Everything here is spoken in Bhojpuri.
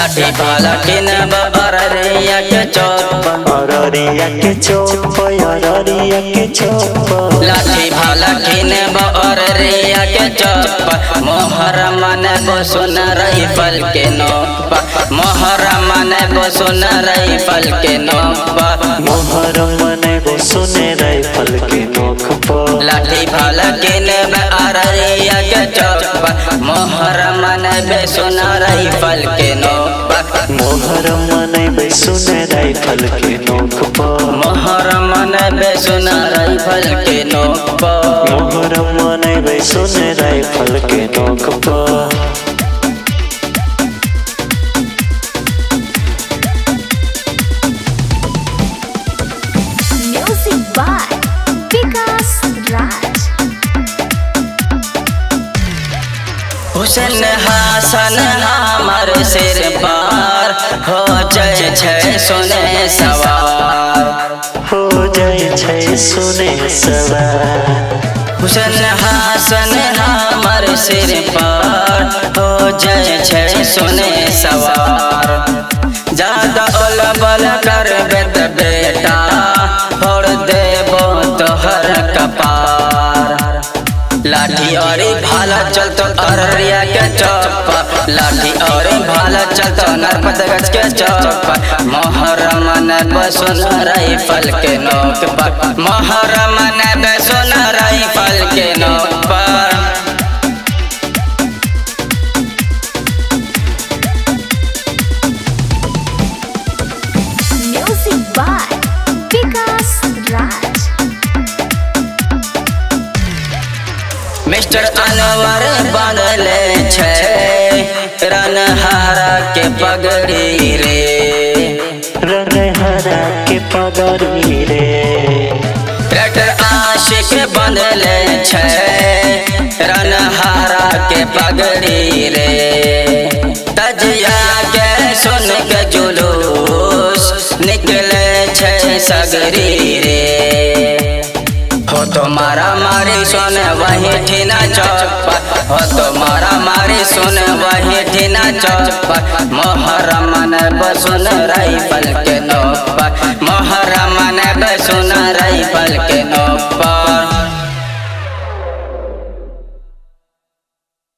लाठी भाला किन अररिया के चौक अररिया के चौक अररिया के चौक लाठी भाला किन अररिया के चौक मोहर मन सुन राइफल के नोक मोहर मन सुन राइफल के नोक मोहर मन सुन राइफल के नोक लाठी भाला किन अररिया के चौक मोहर मन सुन राइफल के नोक मोहर मन सुन राइफल के नोक मोहर मन सुन राइफल के नोक मोहर मन सुन राइफल के नोक Music by Vikas Raj. Hussain हासन हमार सिर पार हो जाए छै सोने सवार हो जाए छै सोने सवार हुसैन हासन हमार सिर पार हो जाए छै सोने सवार ज्यादा ओलबल करबे त बेटा फोड़ देबो तोहर कपार लाठी और भाला चलतो अररिया के चौक लाठी और भाला चलतो नरपतगंज के चौक मोहर मन सुन राइफल के नोक पर मोहर मन सुन राइफल के नोक पर Music by Vikas Raj. Mister Anwar बदले छै रनहारा के पगड़ी रे रनहारा के पगड़ी रे ट्रैक्टर आशिक बदले छै रनहारा के पगड़ी रे तजिया के सुन के जुलूस निकले छै सगरी रे हो तुम्हारा मारी सुन वही ठीना चौक हो तुम्हारा मारी सुन वही ठीना चौक मोहर मन सुन राइफल के नोक मोहर मन सुन राइफल के नोक।